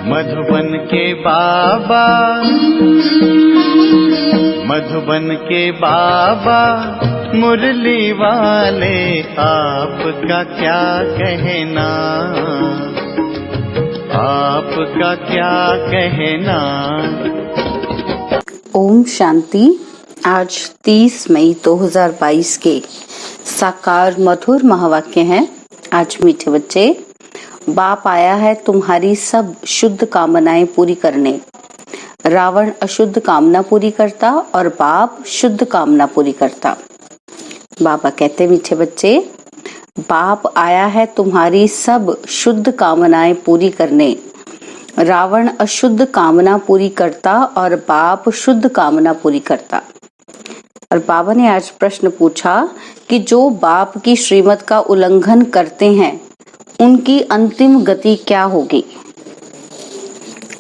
मधुबन के बाबा, मधुबन के बाबा मुरली वाले, आपका क्या कहना, आपका क्या कहना। ओम शांति। आज 30 मई 2022 के साकार मधुर महावाक्य हैं। आज मीठे बच्चे, बाप आया है तुम्हारी सब शुद्ध कामनाएं पूरी करने। रावण अशुद्ध कामना पूरी करता और बाप शुद्ध कामना पूरी करता। बाबा कहते, मीठे बच्चे, बाप आया है तुम्हारी सब शुद्ध कामनाएं पूरी करने। रावण अशुद्ध कामना पूरी करता और बाप शुद्ध कामना पूरी करता। और बाबा ने आज प्रश्न पूछा कि जो बाप की श्रीमत का उल्लंघन करते हैं उनकी अंतिम गति क्या होगी।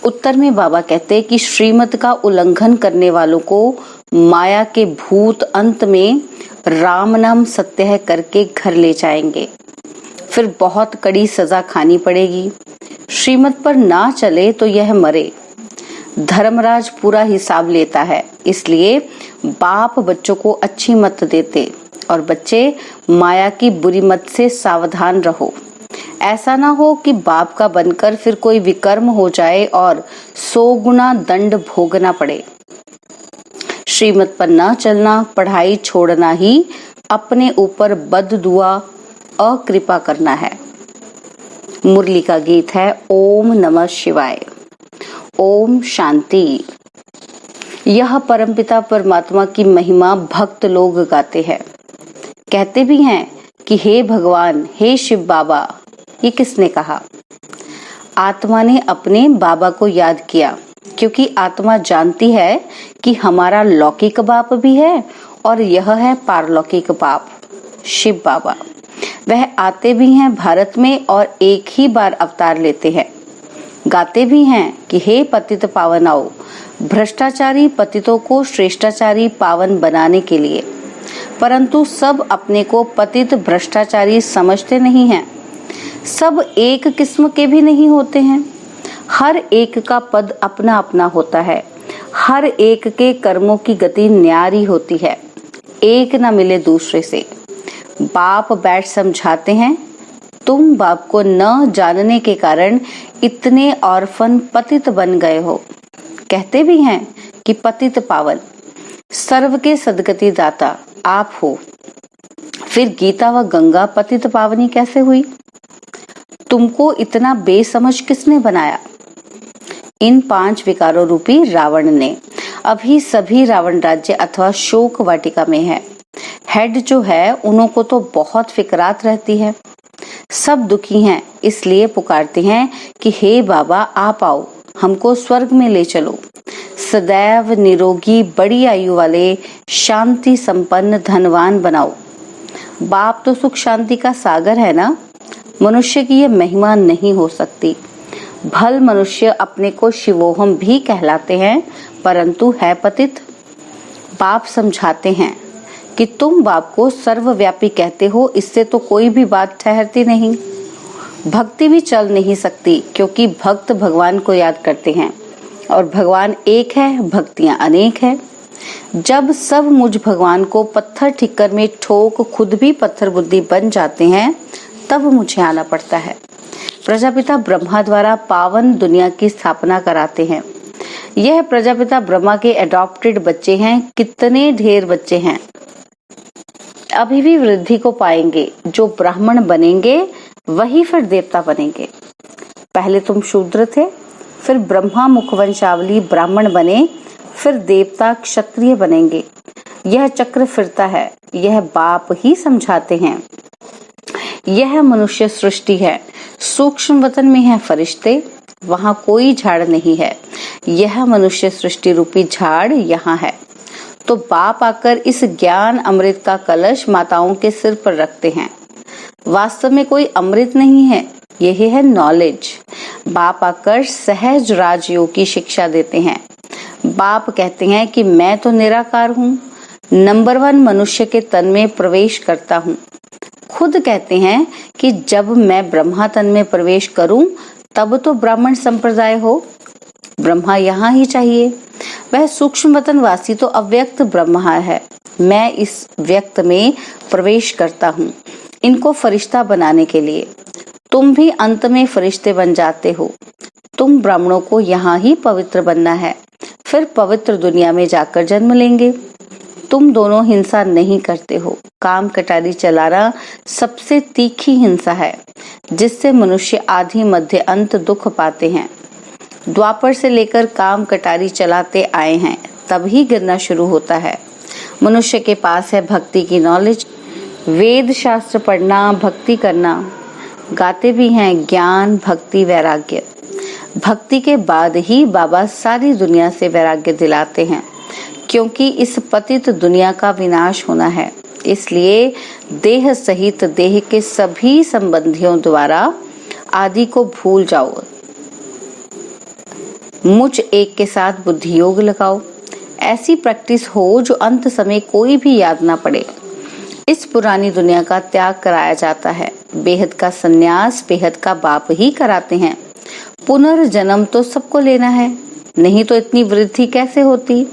उत्तर में बाबा कहते कि श्रीमत का उल्लंघन करने वालों को माया के भूत अंत में राम नाम सत्य है करके घर ले जाएंगे। फिर बहुत कड़ी सजा खानी पड़ेगी। श्रीमत पर ना चले तो यह मरे। धर्मराज पूरा हिसाब लेता है, इसलिए बाप बच्चों को अच्छी मत देते और बच्चे माया की बुरी मत से सावधान रहो। ऐसा ना हो कि बाप का बनकर फिर कोई विकर्म हो जाए और 100 गुना दंड भोगना पड़े। श्रीमत पर न चलना, पढ़ाई छोड़ना ही अपने ऊपर बद्दुआ अकृपा करना है। मुरली का गीत है ओम नमः शिवाय। ओम शांति। यह परमपिता परमात्मा की महिमा भक्त लोग गाते हैं। कहते भी हैं कि हे भगवान, हे शिव बाबा। ये किसने कहा? आत्मा ने अपने बाबा को याद किया, क्योंकि आत्मा जानती है कि हमारा लौकिक बाप भी है और यह है पारलौकिक बाप शिव बाबा। वह आते भी हैं भारत में और एक ही बार अवतार लेते हैं। गाते भी हैं कि हे पतित पावन आओ, भ्रष्टाचारी पतितों को श्रेष्ठाचारी पावन बनाने के लिए। परंतु सब अपने को पतित भ्रष्टाचारी समझते नहीं हैं। सब एक किस्म के भी नहीं होते हैं। हर एक का पद अपना अपना होता है। हर एक के कर्मों की गति न्यारी होती है, एक न मिले दूसरे से। बाप बैठ समझाते हैं, तुम बाप को न जानने के कारण इतने ऑर्फन पतित बन गए हो। कहते भी हैं कि पतित पावन सर्व के सदगति दाता आप हो। फिर गीता व गंगा पतित पावनी कैसे हुई? तुमको इतना बेसमझ किसने बनाया? इन 5 विकारों रूपी रावण ने। अभी सभी रावण राज्य अथवा शोक वाटिका में है। हेड जो है उन्हों को तो बहुत फिकरात रहती है। सब दुखी हैं, इसलिए पुकारते हैं कि हे बाबा आप आओ, हमको स्वर्ग में ले चलो। सदैव निरोगी बड़ी आयु वाले शांति संपन्न धनवान बनाओ। बाप तो सुख शांति का सागर है ना। मनुष्य की यह महिमा नहीं हो सकती। भल मनुष्य अपने को शिवोहम भी कहलाते हैं, परंतु है पतित। बाप समझाते हैं कि तुम बाप को सर्वव्यापी कहते हो, इससे तो कोई भी बात ठहरती नहीं। भक्ति भी चल नहीं सकती, क्योंकि भक्त भगवान को याद करते हैं और भगवान एक है, भक्तियां अनेक है। जब सब मुझ भगवान को पत्थर ठिक्कर में ठोक खुद भी पत्थर बुद्धि बन जाते हैं, तब मुझे आना पड़ता है। प्रजापिता ब्रह्मा द्वारा पावन दुनिया की स्थापना कराते हैं। यह प्रजापिता ब्रह्मा के एडॉप्टेड बच्चे हैं। कितने ढेर बच्चे हैं। अभी भी वृद्धि को पाएंगे। जो ब्राह्मण बनेंगे वही फिर देवता बनेंगे। पहले तुम शूद्र थे, फिर ब्रह्मा मुखवंशावली ब्राह्मण बने, फिर देवता क्षत्रिय बनेंगे। यह चक्र फिरता है। यह बाप ही समझाते हैं। यह मनुष्य सृष्टि है। सूक्ष्म वतन में है फरिश्ते, वहां कोई झाड़ नहीं है। यह मनुष्य सृष्टि रूपी झाड़ यहाँ है। तो बाप आकर इस ज्ञान अमृत का कलश माताओं के सिर पर रखते हैं। वास्तव में कोई अमृत नहीं है, यही है नॉलेज। बाप आकर सहज राजयोग की शिक्षा देते हैं। बाप कहते हैं कि मैं तो निराकार हूँ, नंबर 1 मनुष्य के तन में प्रवेश करता हूँ। खुद कहते हैं कि जब मैं ब्रह्मा तन में प्रवेश करूं तब तो ब्राह्मण संप्रदाय हो। ब्रह्मा यहाँ ही चाहिए। वह सूक्ष्म वतनवासी तो अव्यक्त ब्रह्मा है। मैं इस व्यक्त में प्रवेश करता हूँ इनको फरिश्ता बनाने के लिए। तुम भी अंत में फरिश्ते बन जाते हो। तुम ब्राह्मणों को यहाँ ही पवित्र बनना है, फिर पवित्र दुनिया में जाकर जन्म लेंगे। तुम दोनों हिंसा नहीं करते हो। काम कटारी चलाना सबसे तीखी हिंसा है, जिससे मनुष्य आदि मध्य अंत दुख पाते हैं। द्वापर से लेकर काम कटारी चलाते आए हैं, तभी गिरना शुरू होता है। मनुष्य के पास है भक्ति की नॉलेज, वेद शास्त्र पढ़ना, भक्ति करना, गाते भी हैं ज्ञान, भक्ति, वैराग्य। भक्ति के बाद ही बाबा सारी दुनिया से वैराग्य दिलाते हैं, क्योंकि इस पतित दुनिया का विनाश होना है। इसलिए देह सहित देह के सभी संबंधियों द्वारा आदि को भूल जाओ। मुझ एक के साथ बुद्धि योग लगाओ। ऐसी प्रैक्टिस हो जो अंत समय कोई भी याद ना पड़े। इस पुरानी दुनिया का त्याग कराया जाता है। बेहद का संन्यास बेहद का बाप ही कराते हैं। पुनर्जन्म तो सबको लेना है, नहीं तो इतनी वृद्धि कैसे होती।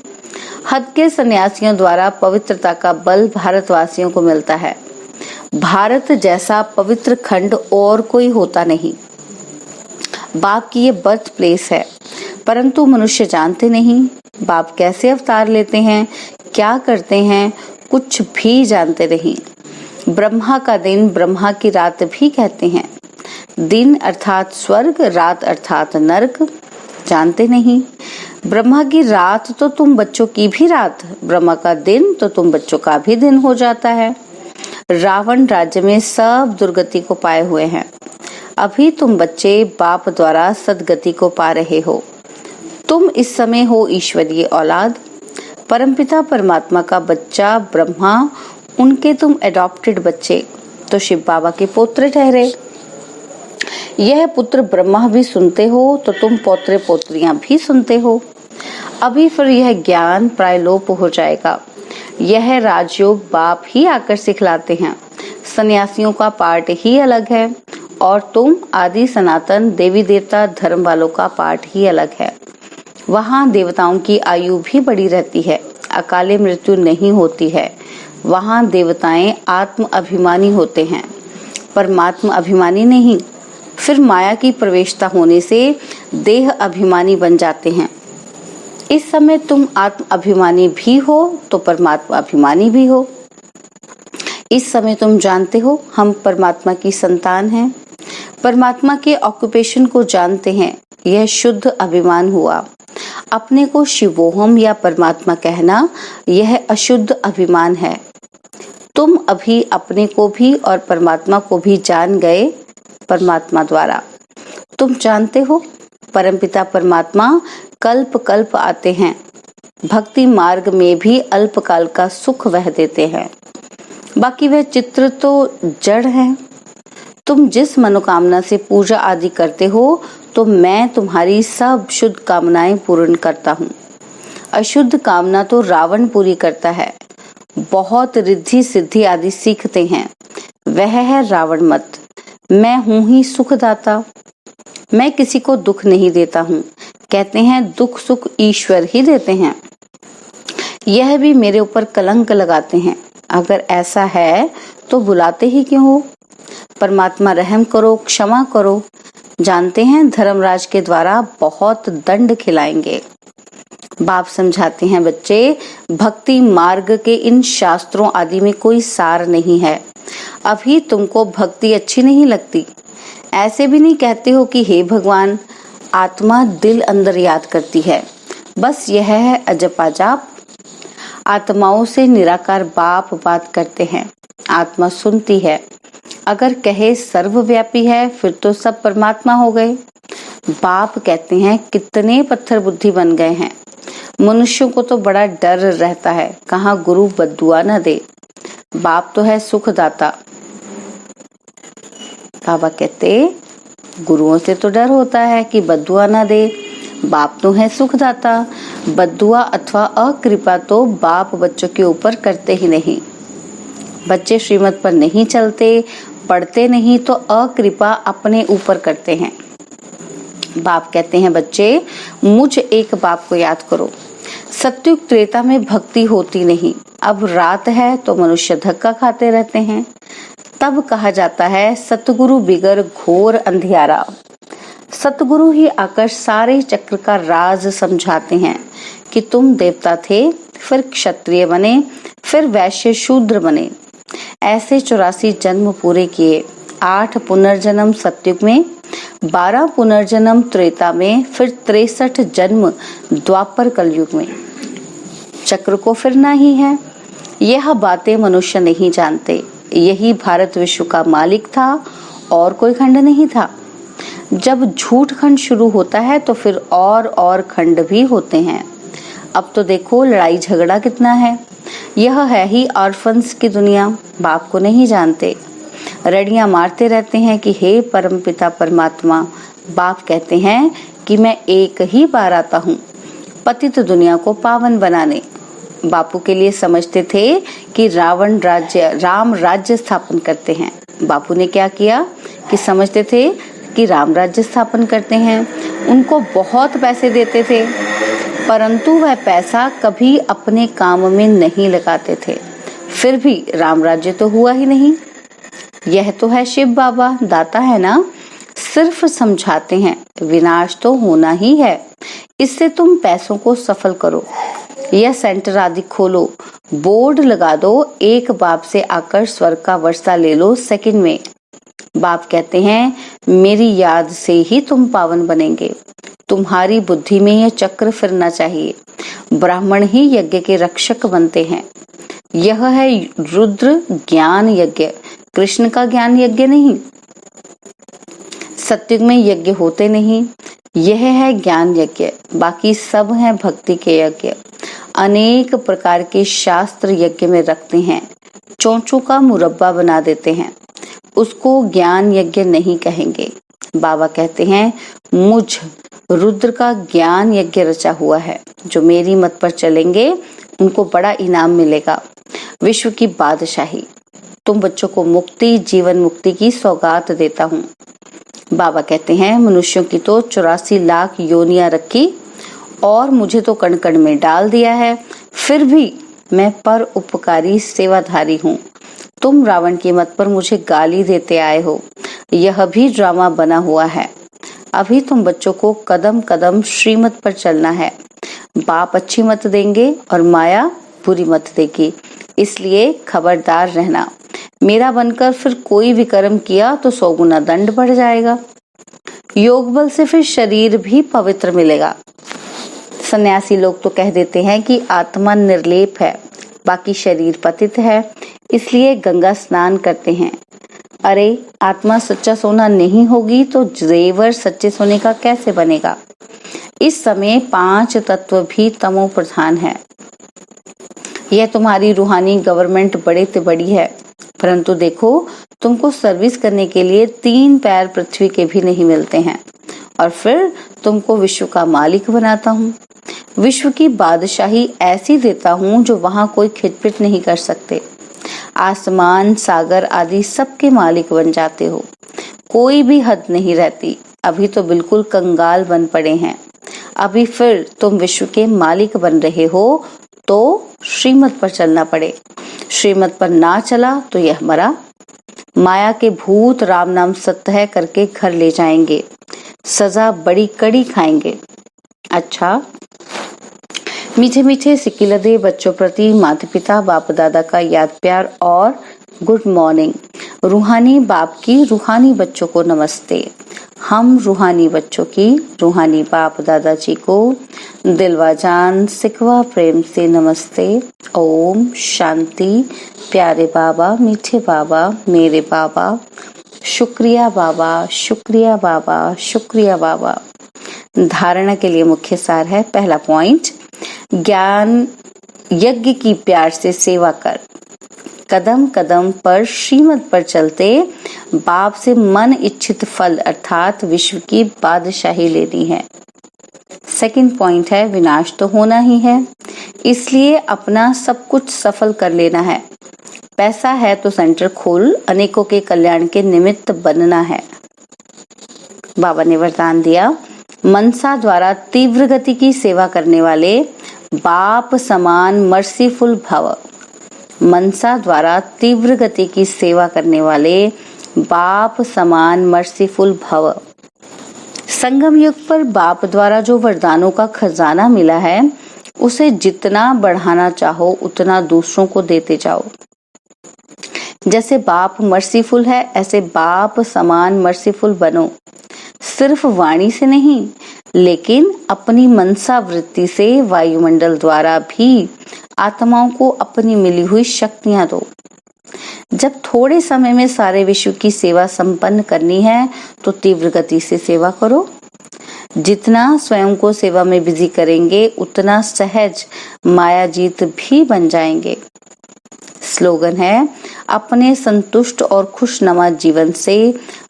हद के सन्यासियों द्वारा पवित्रता का बल भारतवासियों को मिलता है। भारत जैसा पवित्र खंड और कोई होता नहीं। बाप की ये बर्थ प्लेस है, परंतु मनुष्य जानते नहीं बाप कैसे अवतार लेते हैं, क्या करते हैं, कुछ भी जानते नहीं। ब्रह्मा का दिन ब्रह्मा की रात भी कहते हैं। दिन अर्थात स्वर्ग, रात अर्थात नरक, जानते नहीं। ब्रह्मा की रात तो तुम बच्चों की भी रात, ब्रह्मा का दिन तो तुम बच्चों का भी दिन हो जाता है। रावण राज्य में सब दुर्गति को पाए हुए हैं। अभी तुम बच्चे बाप द्वारा सदगति को पा रहे हो। तुम इस समय हो ईश्वरीय औलाद, परमपिता परमात्मा का बच्चा ब्रह्मा, उनके तुम एडॉप्टेड बच्चे, तो शिव बाबा के पुत्र ठहरे। यह पुत्र ब्रह्मा भी सुनते हो तो तुम पौत्र पोत्रियां भी सुनते हो। अभी फिर यह ज्ञान प्रायलोप हो जाएगा। यह राजयोग बाप ही आकर सिखलाते हैं। सन्यासियों का पाठ ही अलग है और तुम आदि सनातन देवी देवता धर्म वालों का पाठ ही अलग है। वहाँ देवताओं की आयु भी बड़ी रहती है, अकाले मृत्यु नहीं होती है। वहाँ देवताएं आत्म अभिमानी होते हैं, परमात्मा अभिमानी नहीं। फिर माया की प्रवेशता होने से देह अभिमानी बन जाते हैं। इस समय तुम आत्म अभिमानी भी हो तो परमात्मा अभिमानी भी हो। इस समय तुम जानते हो हम परमात्मा की संतान हैं। परमात्मा के ऑक्यूपेशन को जानते हैं, यह शुद्ध अभिमान हुआ। अपने को शिवोहम या परमात्मा कहना यह अशुद्ध अभिमान है। तुम अभी अपने को भी और परमात्मा को भी जान गए परमात्मा द्वारा। तुम जानते हो परमपिता परमात्मा कल्प कल्प आते हैं। भक्ति मार्ग में भी अल्पकाल का सुख वह देते हैं। बाकी वह चित्र तो जड़ है। तुम जिस मनोकामना से पूजा आदि करते हो तो मैं तुम्हारी सब शुद्ध कामनाएं पूर्ण करता हूँ। अशुद्ध कामना तो रावण पूरी करता है। बहुत रिद्धि सिद्धि आदि सीखते हैं, वह है रावण मत। मैं हूँ ही सुखदाता, मैं किसी को दुख नहीं देता हूँ। कहते हैं दुख सुख ईश्वर ही देते हैं, यह भी मेरे ऊपर कलंक लगाते हैं। अगर ऐसा है तो बुलाते ही क्यों हो। परमात्मा रहम करो, क्षमा करो। जानते हैं धर्मराज के द्वारा बहुत दंड खिलाएंगे। बाप समझाते हैं बच्चे, भक्ति मार्ग के इन शास्त्रों आदि में कोई सार नहीं है। अभी तुमको भक्ति अच्छी नहीं लगती, ऐसे भी नहीं कहते हो कि हे भगवान। आत्मा दिल अंदर याद करती है, बस यह है अजपा जाप। आत्माओं से निराकार बाप बात करते हैं, आत्मा सुनती है। अगर कहे सर्वव्यापी है फिर तो सब परमात्मा हो गए। बाप कहते हैं कितने पत्थर बुद्धि बन गए हैं। मनुष्यों को तो बड़ा डर रहता है, कहाँ गुरु बद्दुआ न दे। बाप तो है सुखदाता। बाबा कहते गुरुओं से तो डर होता है कि बद्दुआ ना दे। बाप तो है सुखदाता। बद्दुआ अथवा अकृपा तो बाप बच्चों के ऊपर करते ही नहीं। बच्चे श्रीमत पर नहीं चलते, पढ़ते नहीं तो अकृपा अपने ऊपर करते हैं। बाप कहते हैं, बच्चे मुझ एक बाप को याद करो। सतयुग त्रेता में भक्ति होती नहीं। अब रात है तो मनुष्य धक्का खाते रहते हैं। तब कहा जाता है सतगुरु बिगर घोर अंधियारा। सतगुरु ही आकर सारे चक्र का राज समझाते हैं कि तुम देवता थे, फिर क्षत्रिय बने, फिर वैश्य शूद्र बने। ऐसे 84 जन्म पूरे किए। 8 पुनर्जन्म सतयुग में, 12 पुनर्जन्म त्रेता में, फिर 63 जन्म द्वापर कलयुग में। चक्र को फिरना ही है। यह बातें मनुष्य नहीं जानते। यही भारत विश्व का मालिक था और कोई खंड नहीं था। जब झूठ खंड शुरू होता है तो फिर और खंड भी होते हैं। अब तो देखो लड़ाई झगड़ा कितना है। यह है ही ऑर्फन्स की दुनिया। बाप को नहीं जानते, रड़ियां मारते रहते हैं कि हे परमपिता परमात्मा। बाप कहते हैं कि मैं एक ही बार आता हूँ पतित दुनिया को पावन बनाने। बापू के लिए समझते थे कि राम राज्य स्थापन करते हैं। बापू ने क्या किया कि समझते थे कि राम राज्य स्थापन करते हैं। उनको बहुत पैसे देते थे, परंतु वह पैसा कभी अपने काम में नहीं लगाते थे। फिर भी राम राज्य तो हुआ ही नहीं। यह तो है शिव बाबा, दाता है ना, सिर्फ समझाते हैं विनाश तो होना ही है। इससे तुम पैसों को सफल करो। यह सेंटर आदि खोलो, बोर्ड लगा दो, एक बाप से आकर स्वर्ग का वर्षा ले लो सेकंड में। बाप कहते हैं मेरी याद से ही तुम पावन बनेंगे। तुम्हारी बुद्धि में यह चक्र फिरना चाहिए। ब्राह्मण ही यज्ञ के रक्षक बनते हैं। यह है रुद्र ज्ञान यज्ञ, कृष्ण का ज्ञान यज्ञ नहीं। सतयुग में यज्ञ होते नहीं। यह है ज्ञान यज्ञ, बाकी सब हैं भक्ति के यज्ञ। अनेक प्रकार के शास्त्र यज्ञ में रखते हैं, चोंचों का मुरब्बा बना देते हैं, उसको ज्ञान यज्ञ नहीं कहेंगे। बाबा कहते हैं मुझ रुद्र का ज्ञान यज्ञ रचा हुआ है। जो मेरी मत पर चलेंगे उनको बड़ा इनाम मिलेगा, विश्व की बादशाही। तुम बच्चों को मुक्ति, जीवन मुक्ति की सौगात देता हूँ। बाबा कहते हैं मनुष्यों की तो 84 लाख योनियां रखी और मुझे तो कण कण में डाल दिया है, फिर भी मैं पर उपकारी सेवाधारी हूँ। तुम रावण की मत पर मुझे गाली देते आए हो। यह भी ड्रामा बना हुआ है। अभी तुम बच्चों को कदम कदम श्रीमत पर चलना है। बाप अच्छी मत देंगे और माया बुरी मत देगी, इसलिए खबरदार रहना। मेरा बनकर फिर कोई भी कर्म किया तो 100 गुना दंड बढ़ जाएगा। योग बल से फिर शरीर भी पवित्र मिलेगा। सन्यासी लोग तो कह देते हैं कि आत्मा निर्लेप है, बाकी शरीर पतित है, इसलिए गंगा स्नान करते हैं। अरे आत्मा सच्चा सोना नहीं होगी तो जेवर सच्चे सोने का कैसे बनेगा। इस समय 5 तत्व भी तमो प्रधान है। यह तुम्हारी रूहानी गवर्नमेंट बड़े से बड़ी है, परंतु देखो तुमको सर्विस करने के लिए 3 पैर पृथ्वी के भी नहीं मिलते हैं, और फिर तुमको विश्व का मालिक बनाता हूँ। विश्व की बादशाही ऐसी देता हूँ जो वहां कोई खिटपिट नहीं कर सकते। आसमान, सागर आदि सबके मालिक बन जाते हो, कोई भी हद नहीं रहती। अभी तो बिल्कुल कंगाल बन पड़े हैं, अभी फिर तुम विश्व के मालिक बन रहे हो तो श्रीमत पर चलना पड़े। श्रीमत पर ना चला तो यह मरा। माया के भूत राम नाम सत्य है करके घर ले जाएंगे, सजा बड़ी कड़ी खाएंगे। अच्छा, मीठे मीठे सिकिलदे बच्चों प्रति माता पिता बाप दादा का याद प्यार और गुड मॉर्निंग। रूहानी बाप की रूहानी बच्चों को नमस्ते। हम रूहानी बच्चों की रूहानी बाप दादाजी को दिलवा जान सिकवा प्रेम से नमस्ते। ओम शांति। प्यारे बाबा, मीठे बाबा, मेरे बाबा, शुक्रिया बाबा, शुक्रिया बाबा, शुक्रिया बाबा। धारणा के लिए मुख्य सार है। पहला पॉइंट, ज्ञान यज्ञ की प्यार से सेवा कर। कदम कदम पर श्रीमत पर चलते बाप से मन इच्छित फल अर्थात विश्व की बादशाही लेनी है। सेकंड पॉइंट है, विनाश तो होना ही है, इसलिए अपना सब कुछ सफल कर लेना है। पैसा है तो सेंटर खोल, अनेकों के कल्याण के निमित्त बनना है। बाबा ने वरदान दिया, मनसा द्वारा तीव्र गति की सेवा करने वाले बाप समान मर्सीफुल भव। मनसा द्वारा तीव्र गति की सेवा करने वाले बाप समान मर्सीफुल भव। संगम युग पर बाप द्वारा जो वरदानों का खजाना मिला है उसे जितना बढ़ाना चाहो उतना दूसरों को देते जाओ। जैसे बाप मर्सीफुल है ऐसे बाप समान मर्सीफुल बनो, सिर्फ वाणी से नहीं लेकिन अपनी मनसा वृत्ति से वायुमंडल द्वारा भी आत्माओं को अपनी मिली हुई शक्तियां दो। जब थोड़े समय में सारे विश्व की सेवा संपन्न करनी है तो तीव्र गति से सेवा करो। जितना स्वयं को सेवा में बिजी करेंगे उतना सहज मायाजीत भी बन जाएंगे। स्लोगन है, अपने संतुष्ट और खुशनुमा जीवन से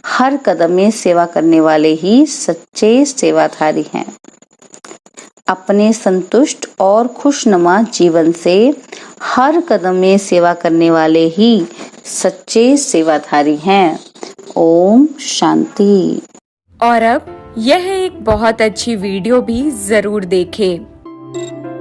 हर कदम में सेवा करने वाले ही सच्चे सेवाधारी हैं। अपने संतुष्ट और खुशनुमा जीवन से हर कदम में सेवा करने वाले ही सच्चे सेवाधारी हैं। ओम शांति। और अब यह एक बहुत अच्छी वीडियो भी जरूर देखें।